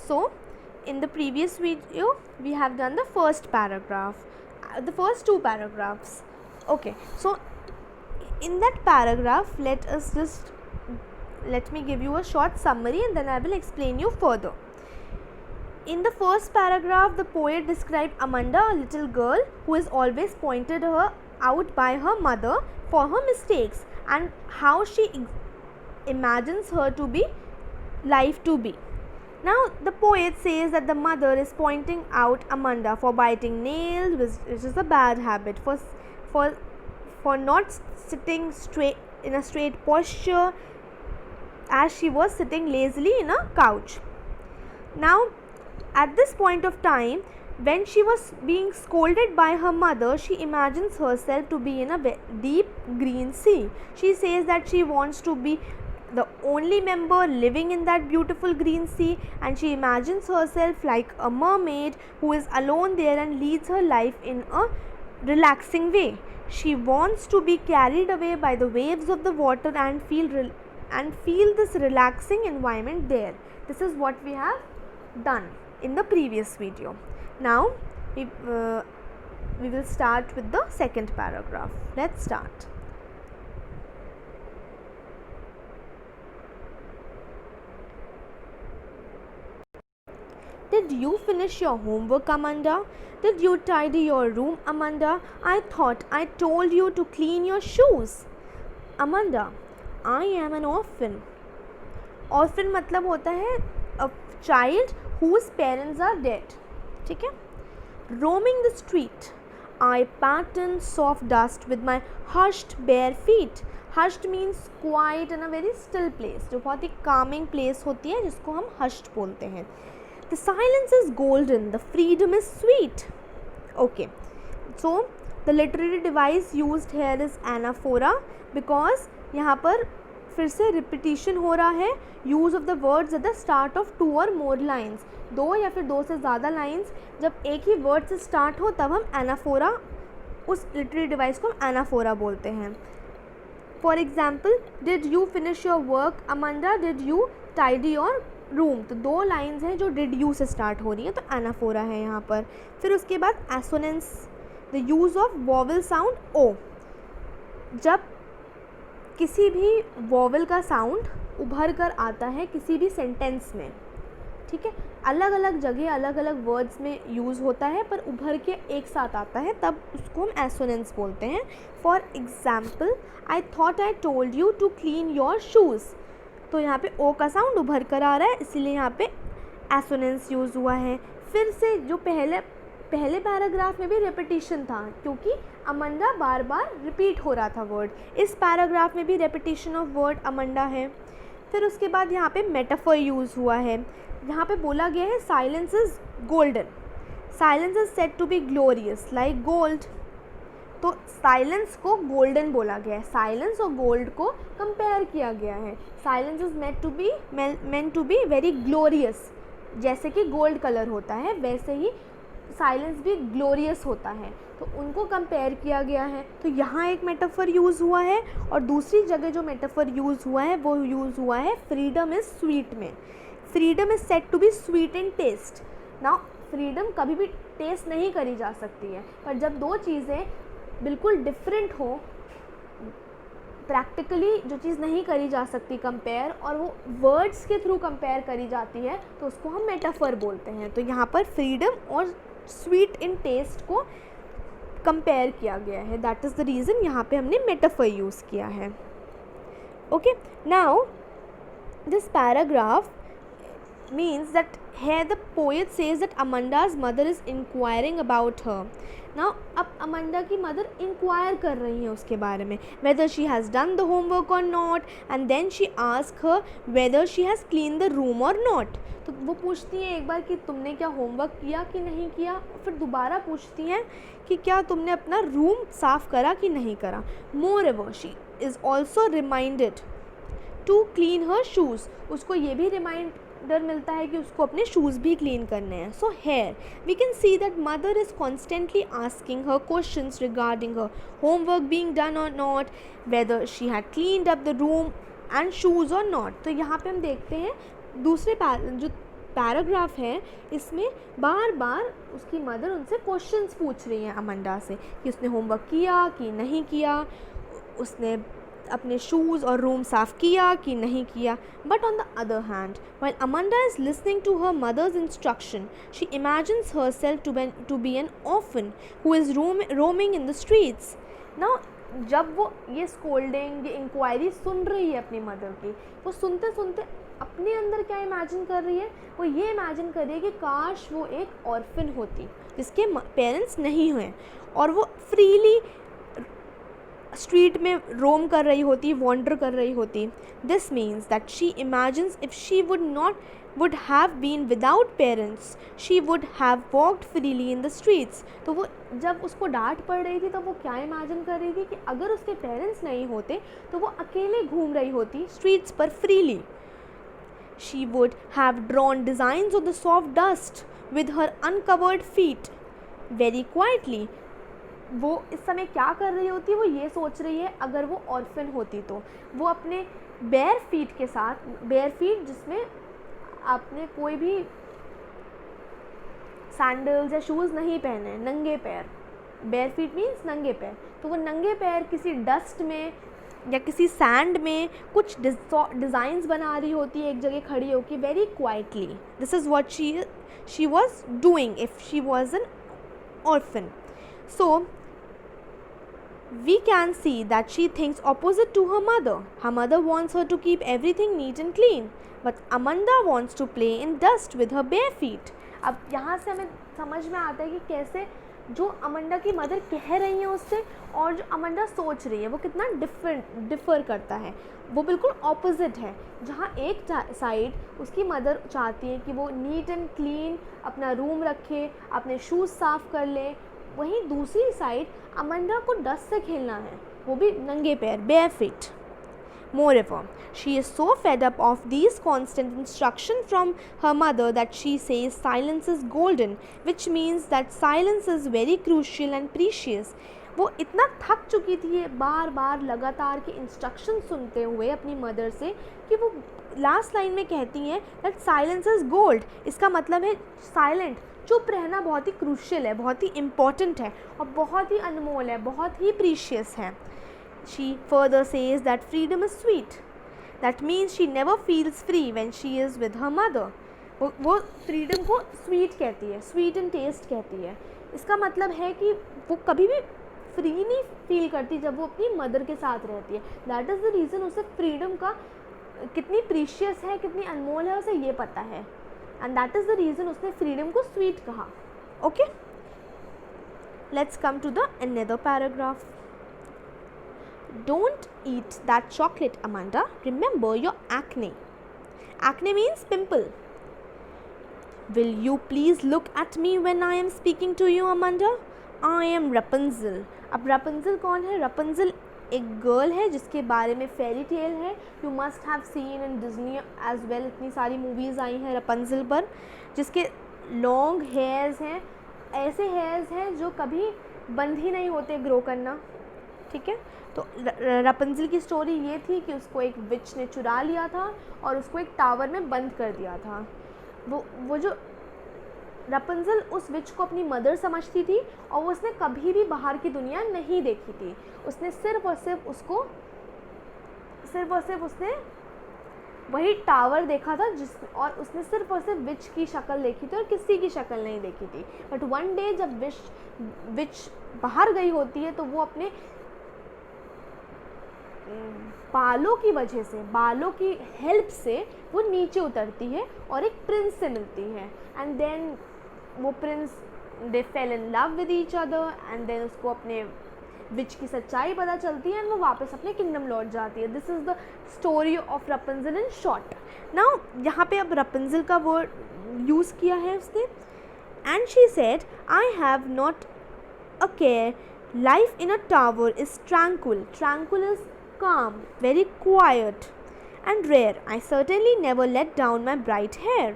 So in the previous video we have done the first paragraph, the first two paragraphs. Okay, so in that paragraph let me give you a short summary and then I will explain you further. In the first paragraph, the poet described Amanda, a little girl who is always pointed her out by her mother for her mistakes and how she imagines her to be life to be. Now the poet says that the mother is pointing out Amanda for biting nails, which is a bad habit, for not sitting straight in a straight posture as she was sitting lazily in a couch. Now at this point of time, when she was being scolded by her mother, she imagines herself to be in a deep green sea. She says that she wants to be the only member living in that beautiful green sea, and she imagines herself like a mermaid who is alone there and leads her life in a relaxing way. She wants to be carried away by the waves of the water and feel this relaxing environment there. This is what we have done in the previous video. Now we will start with the second paragraph. Let's start. Did you finish your homework, Amanda? Did you tidy your room, Amanda? I thought I told you to clean your shoes. Amanda, I am an orphan. Orphan मतलब होता है a child whose parents are dead. ठीक है? Roaming the street, I pattern soft dust with my hushed bare feet. Hushed means quiet in a very still place, जो बहुत ही calming place होती है जिसको हम hushed बोलते हैं. The silence is golden, the freedom is sweet. Okay, so the literary device used here is anaphora because यहाँ पर फिर से रिपीटिशन हो रहा है use of the words at the start of two और मोर लाइन्स. दो या फिर दो से ज़्यादा लाइन्स जब एक ही वर्ड से स्टार्ट हो तब हम एनाफोरा, उस लिटरेरी डिवाइस को हम एनाफोरा बोलते हैं. For example, did you finish your work Amanda, did you tidy your room. तो दो लाइन्स हैं जो डिड यू से स्टार्ट हो रही हैं, तो एनाफोरा है यहाँ पर. फिर उसके बाद assonance, the use of vowel sound O. जब किसी भी वॉवल का साउंड उभर कर आता है किसी भी सेंटेंस में, ठीक है, अलग अलग जगह अलग अलग वर्ड्स में यूज़ होता है पर उभर के एक साथ आता है, तब उसको हम एसोनेंस बोलते हैं. For example, I thought I told you to clean your shoes. तो यहाँ पे ओ का साउंड उभर कर आ रहा है, इसीलिए यहाँ पे एसोनेंस यूज़ हुआ है. फिर से जो पहले पैराग्राफ में भी रेपिटिशन था क्योंकि अमंडा बार बार रिपीट हो रहा था वर्ड. इस पैराग्राफ में भी रेपिटिशन ऑफ वर्ड अमंडा है. फिर उसके बाद यहाँ पे मेटाफर यूज़ हुआ है. यहाँ पे बोला गया है silence is golden. Silence is said to be glorious like gold. तो साइलेंस को गोल्डन बोला गया है. साइलेंस और गोल्ड को कंपेयर किया गया है. Silence is meant to be very glorious. जैसे कि गोल्ड कलर होता है वैसे ही साइलेंस भी ग्लोरियस होता है, तो उनको कंपेयर किया गया है. तो यहाँ एक मेटाफर यूज़ हुआ है और दूसरी जगह जो मेटाफर यूज़ हुआ है वो यूज़ हुआ है फ्रीडम इज़ स्वीट में. Freedom is said to be sweet in taste. Now freedom कभी भी टेस्ट नहीं करी जा सकती है, पर जब दो चीज़ें बिल्कुल डिफरेंट हो, प्रैक्टिकली जो चीज़ नहीं करी जा सकती कंपेयर और वो वर्ड्स के थ्रू कंपेयर करी जाती है, तो उसको हम मेटाफर बोलते हैं. तो यहाँ पर फ्रीडम और स्वीट इन टेस्ट को कंपेयर किया गया है. दैट इज़ द रीज़न यहाँ पे हमने मेटाफर यूज़ किया है. Okay, now this paragraph means that here the poet says that Amanda's mother is inquiring about her. Now अब अमंडा की मदर इंक्वायर कर रही हैं उसके बारे में, whether she has done the homework or not, and then she asks her whether she has cleaned the room or not. तो वो पूछती हैं एक बार कि तुमने क्या होमवर्क किया कि नहीं किया, फिर दोबारा पूछती हैं कि क्या तुमने अपना रूम साफ़ करा कि नहीं करा. Moreover, she is also reminded to clean her shoes. उसको ये भी रिमाइंडर मिलता है कि उसको अपने शूज़ भी क्लीन करने हैं. So here we can see that mother is constantly asking her questions regarding her homework being done और not, whether she had cleaned up the room and shoes और नॉट. तो यहाँ पे हम देखते हैं दूसरे जो पैराग्राफ है इसमें बार बार उसकी मदर उनसे क्वेश्चंस पूछ रही हैं अमंडा से कि उसने होमवर्क किया कि नहीं किया, उसने अपने शूज़ और रूम साफ़ किया कि नहीं किया. But on the other hand, while Amanda is listening to her mother's instruction, she imagines herself to be an orphan who is roaming in the streets. Now जब वो ये स्कोल्डिंग, ये इंक्वायरी सुन रही है अपनी मदर की, वो सुनते सुनते अपने अंदर क्या इमेजिन कर रही है, वो ये इमेजिन कर रही है कि काश वो एक ऑर्फन होती जिसके पेरेंट्स नहीं हुए और वो फ्रीली स्ट्रीट में रोम कर रही होती, वॉन्डर कर रही होती. This means that she imagines if she would have been without parents, she would have walked freely in the streets. तो वो जब उसको डांट पड़ रही थी तो वो क्या इमेजिन कर रही थी कि अगर उसके पेरेंट्स नहीं होते तो वो अकेले घूम रही होती स्ट्रीट्स पर freely. She would have drawn designs on the soft dust with her uncovered feet very quietly. वो इस समय क्या कर रही होती, वो ये सोच रही है अगर वो ऑर्फन होती तो वो अपने बेयर फीट के साथ, बेयर फीट जिसमें आपने कोई भी सैंडल्स या शूज़ नहीं पहने, नंगे पैर, बेयर फीट मीन्स नंगे पैर, तो वो नंगे पैर किसी डस्ट में या किसी सैंड में कुछ डिज़ाइंस बना रही होती है एक जगह खड़ी होकर very quietly. This is what she was doing if she was an orphan. So we can see that she thinks opposite to her mother. Her mother wants her to keep everything neat and clean, but Amanda wants to play in dust with her bare feet. अब यहाँ से हमें समझ में आता है कि कैसे जो अमंडा की मदर कह रही है उससे और जो अमंडा सोच रही है वो कितना डिफ़र करता है. वो बिल्कुल ऑपोजिट है. जहाँ एक साइड उसकी मदर चाहती है कि वो नीट एंड क्लीन अपना रूम रखे, अपने शूज़ साफ़ कर ले, वहीं दूसरी साइड अमंडा को डस्ट से खेलना है, वो भी नंगे पैर, bare feet. Moreover, she is so fed up of these constant instructions from her mother that she says silence is golden, which means that silence is very crucial and precious. वो इतना थक चुकी थी बार बार लगातार के इंस्ट्रक्शन सुनते हुए अपनी मदर से कि वो लास्ट लाइन में कहती हैं दैट साइलेंस इज़ गोल्ड. इसका मतलब है साइलेंट, चुप रहना बहुत ही क्रूशियल है, बहुत ही इम्पॉर्टेंट है और बहुत ही अनमोल है, बहुत ही प्रीशियस है. She further says that freedom is sweet. That means she never feels free when she is with her mother. वो फ्रीडम को स्वीट कहती है, स्वीट एंड टेस्ट कहती है. इसका मतलब है कि वो कभी भी फ्री नहीं फील करती जब वो अपनी मदर के साथ रहती है. दैट इज़ द रीज़न उसे फ्रीडम का कितनी प्रीशियस है, कितनी अनमोल है, उसे ये पता है. And that is the reason उसने freedom को sweet कहा. Okay? Let's come to the another paragraph. Don't eat that chocolate, Amanda. Remember your acne. Acne means pimple. Will you please look at me when I am speaking to you, Amanda? I am Rapunzel. अब Rapunzel कौन है? Rapunzel एक girl है जिसके बारे में fairy tale है. You must have seen in Disney as well. इतनी सारी मूवीज़ आई हैं रपंजल पर, जिसके लॉन्ग हेयर्स हैं, ऐसे हेयर्स हैं जो कभी बंद ही नहीं होते ग्रो करना. ठीक है, तो रपंजल की स्टोरी ये थी कि उसको एक विच ने चुरा लिया था और उसको एक टावर में बंद कर दिया था. वो जो रपंजल उस विच को अपनी मदर समझती थी और वो उसने कभी भी बाहर की दुनिया नहीं देखी थी. उसने सिर्फ और सिर्फ उसने वही टावर देखा था और उसने सिर्फ और सिर्फ विच की शक्ल देखी थी और किसी की शक्ल नहीं देखी थी. बट वन डे जब विच बाहर गई होती है तो वो अपने बालों की वजह से, बालों की हेल्प से वो नीचे उतरती है और एक प्रिंस से मिलती है. एंड देन वो prince they fell in love with each other and then उसको अपने विच की सच्चाई पता चलती है एंड वो वापस अपने किंगडम लौट जाती है. This is the story of Rapunzel in short. Now यहाँ पे अब रपंजल का वर्ड यूज़ किया है उसने. And she said I have not a care, life in a tower is tranquil. Tranquil is calm, very quiet and rare. I certainly never let down my bright hair.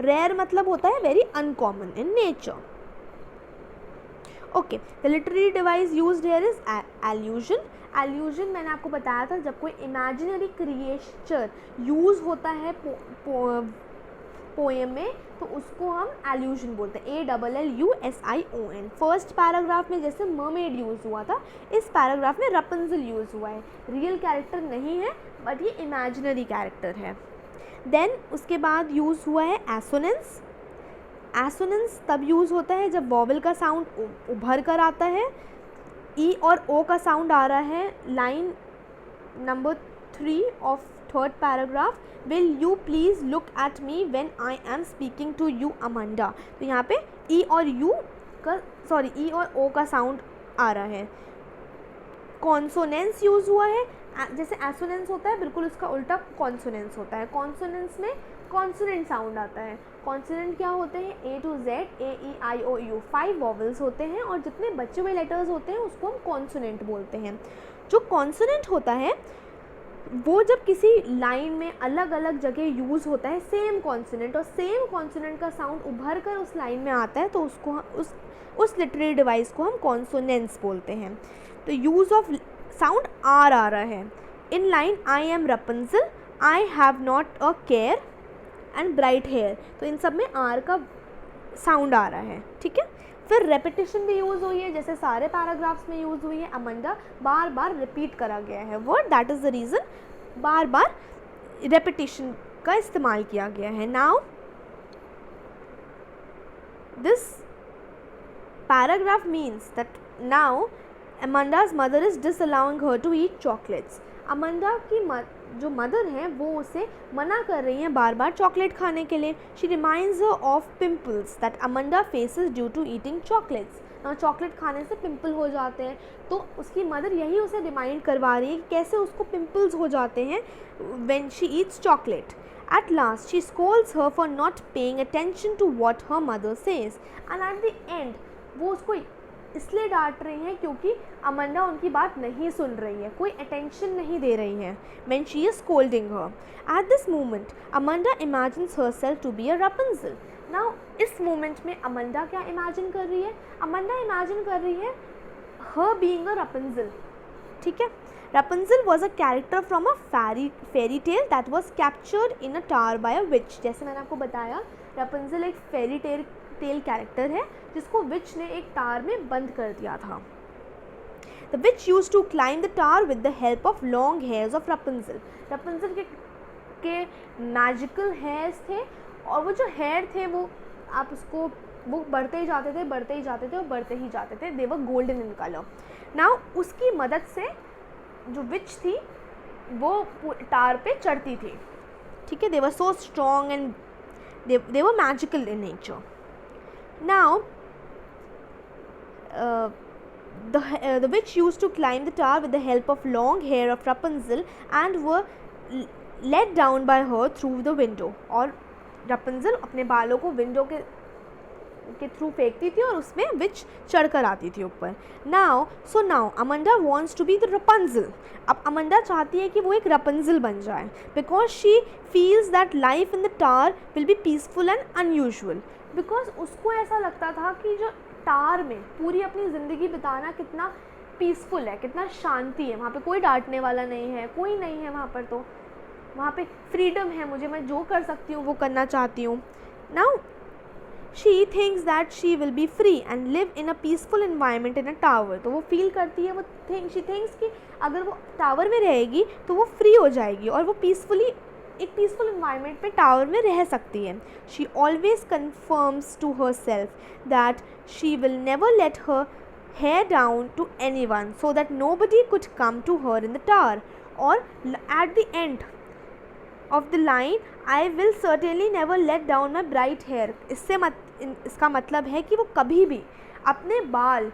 Rare मतलब होता है very uncommon in nature. Okay, the literary device used here is allusion. Allusion मैंने आपको बताया था जब कोई imaginary creature use होता है पोएम में, तो उसको हम एल्यूजन बोलते हैं, ALLUSION। फर्स्ट पैराग्राफ में जैसे मरमेड यूज़ हुआ था, इस पैराग्राफ में रपंजल यूज़ हुआ है। रियल कैरेक्टर नहीं है बट ये इमेजिनरी कैरेक्टर है। देन उसके बाद यूज़ हुआ है एसोनेंस। एसोनेंस तब यूज़ होता है जब वॉवल का साउंड उभर कर आता है, ई और ओ का साउंड आ रहा है। Line number 3 of third paragraph, will you please look at me when I am speaking to you Amanda. तो यहाँ पे ई और यू का ई और ओ का साउंड आ रहा है। कॉन्सोनेंस यूज़ हुआ है, जैसे एसोनेंस होता है बिल्कुल उसका उल्टा कॉन्सोनेंस होता है। कॉन्सोनेंस में कॉन्सोनेंट साउंड आता है। कॉन्सोनेंट क्या होते हैं, A to Z, AEIOU 5 vowels होते हैं, और जितने बचे हुए लेटर्स होते हैं उसको हम कॉन्सोनेंट बोलते हैं। जो कॉन्सोनेंट होता है वो जब किसी लाइन में अलग अलग जगह यूज़ होता है सेम कॉन्सोनेंट, और सेम कॉन्सोनेंट का साउंड उभर कर उस लाइन में आता है, तो उसको उस लिटरेरी डिवाइस को हम कॉन्सोनेंस बोलते हैं। तो यूज़ ऑफ साउंड आर आ रहा है। In line I am Rapunzel, I have not a care and bright hair, तो इन सब में आर का साउंड आ रहा है, ठीक है। फिर रेपिटेशन भी यूज़ हुई है, जैसे सारे पैराग्राफ्स में यूज़ हुई है। अमांडा बार बार रिपीट करा गया है word, that is the reason बार बार रेपिटेशन का इस्तेमाल किया गया है। Now this paragraph means that now Amanda's mother is disallowing her to eat chocolates। Amanda की जो मदर हैं वो उसे मना कर रही हैं बार बार चॉकलेट खाने के लिए। She reminds her of pimples that Amanda faces due to eating chocolates. Chocolate खाने से पिंपल हो जाते हैं, तो उसकी मदर यही उसे रिमाइंड करवा रही है कि कैसे उसको पिंपल्स हो जाते हैं when she Yeats chocolate. At last, she scolds her for not paying attention to what her mother says, and at the end, वो उसको इसलिए डांट रही हैं क्योंकि अमांडा उनकी बात नहीं सुन रही है, कोई अटेंशन नहीं दे रही है। When she is scolding her, at this moment, Amanda imagines herself to be a Rapunzel. Now, इस मोमेंट में अमांडा क्या इमेजिन कर रही है? अमांडा इमेजिन कर रही है her being a Rapunzel, ठीक है। Rapunzel was a character from a fairy tale that was captured in a tower by a witch। जैसे मैंने आपको बताया, Rapunzel एक फेरी टेल कैरेक्टर है जिसको विच ने एक टावर में बंद कर दिया था। The witch used to climb the tower with the help of long hairs of Rapunzel। Rapunzel के मैजिकल हेयर्स थे, और वो जो हेयर थे वो आप उसको वो बढ़ते ही जाते थे, बढ़ते ही जाते थे और बढ़ते ही जाते थे। दे वर गोल्डन इन कलर। नाउ उसकी मदद से जो विच थी वो टावर पे चढ़ती थी, ठीक है। They were so strong and they were magical in nature. Now, the witch used to climb the tower with the help of long hair of Rapunzel and were let down by her through the window। और Rapunzel अपने बालों को window के through फेंकती थी और उसमें विच चढ़ कर आती थी ऊपर। Now Amanda wants to be the Rapunzel। अब अमंडा चाहती है कि वो एक रपंजल बन जाए, because she feels that life in the tower will be peaceful and unusual. Because उसको ऐसा लगता था कि जो टावर में पूरी अपनी ज़िंदगी बिताना कितना पीसफुल है, कितना शांति है, वहाँ पे कोई डांटने वाला नहीं है, कोई नहीं है वहाँ पर, तो वहाँ पे फ्रीडम है, मैं जो कर सकती हूँ वो करना चाहती हूँ। Now she thinks that she will be free and live in a peaceful environment in a tower. तो वो फील करती है, शी थिंक्स कि अगर वो टावर में रहेगी तो वो फ्री हो जाएगी और वो एक पीसफुल इन्वायरमेंट में टावर में रह सकती है। She always confirms to herself that she will never let her hair down to anyone so that nobody could come to her in the tower. और at the end of the line I will certainly never let down my bright hair. इसका मतलब है कि वो कभी भी अपने बाल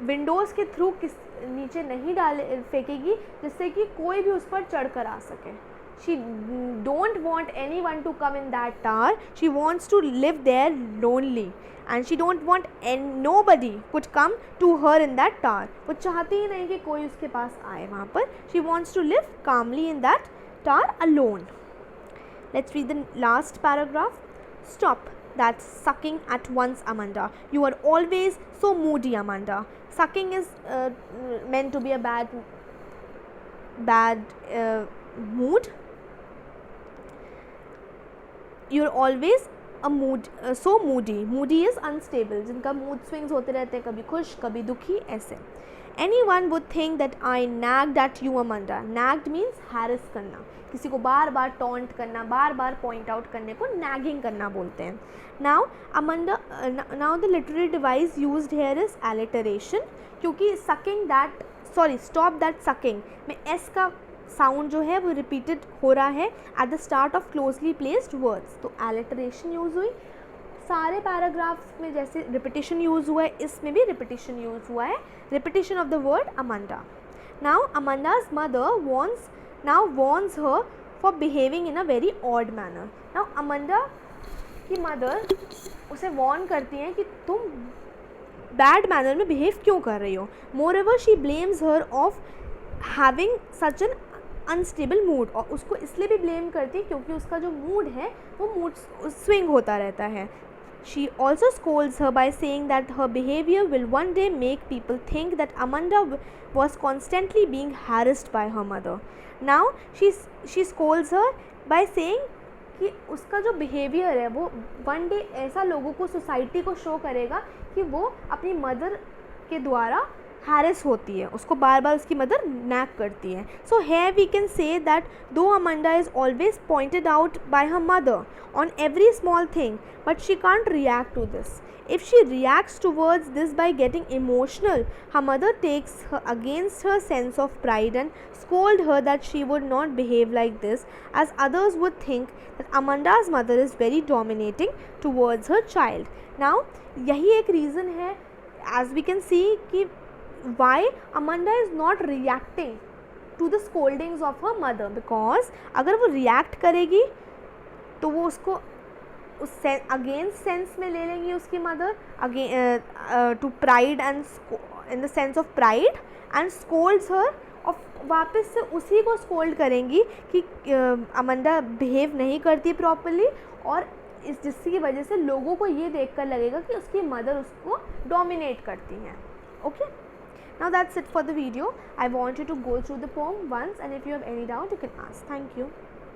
विंडोज़ के थ्रू नीचे नहीं फेंकेगी जिससे कि कोई भी उस पर चढ़ कर आ सके। She don't want anyone to come in that tower. She wants to live there lonely, and she don't want nobody could come to her in that tower. वो चाहती ही नहीं कि कोई उसके पास आए वहाँ पर। She wants to live calmly in that tower alone. Let's read the last paragraph. Stop that sucking at once, Amanda. You are always so moody, Amanda. Sucking is meant to be a bad mood. You're always so Moody, Moody is unstable, जिनका mood swings होते रहते हैं, कभी खुश कभी दुखी ऐसे. Anyone would think that I nagged at you Amanda. Nagged means harass करना, किसी को बार बार टॉन्ट करना, बार बार पॉइंट आउट करने को nagging करना बोलते हैं. Now Amanda, now the literary device used here is alliteration, क्योंकि sucking that, sorry stop that sucking में s का साउंड जो है वो रिपीटेड हो रहा है eight the start of closely placed words, तो एलिटरेशन यूज़ हुई. सारे पैराग्राफ्स में जैसे रिपीटिशन यूज़ हुआ है, इसमें भी रिपीटिशन यूज़ हुआ है, repetition of the word Amanda. Now Amanda's mother warns her for behaving in a very odd manner. Now Amanda की मदर उसे वॉर्न करती हैं कि तुम बैड मैनर में बिहेव क्यों कर रही हो. Moreover she blames her of having such an unstable mood, और उसको इसलिए भी ब्लेम करती है क्योंकि उसका जो मूड है वो मूड स्विंग होता रहता है. She also scolds her by saying that her behavior will one day make people think that Amanda was constantly being harassed by her mother. Now she scolds her by saying कि उसका जो behaviour है वो one day ऐसा लोगों को, society को show करेगा कि वो अपनी मदर के द्वारा हैरेस होती है, उसको बार बार उसकी मदर नैक करती है. So here we can say that though Amanda is always pointed out by her mother on every small thing, but she can't react to this. If she reacts towards this by getting emotional, her mother takes her against her sense of pride and scold her that she would not behave like this, as others would think that Amanda's mother is very dominating towards her child. Now यही एक reason है, as we can see, कि why Amanda is not reacting to the scoldings of her mother, because अगर वो react करेगी तो वो उसको उस अगेंस्ट सेंस में ले लेंगी उसकी mother, again to pride and in the sense of pride and scolds her, और वापस से उसी को स्कोल्ड करेंगी कि अमांडा बिहेव नहीं करती प्रॉपरली, और जिसकी वजह से लोगों को ये देखकर लगेगा कि उसकी मदर उसको डोमिनेट करती हैं. Okay, now that's it for the video. I want you to go through the poem once, and if you have any doubt you can ask. Thank you.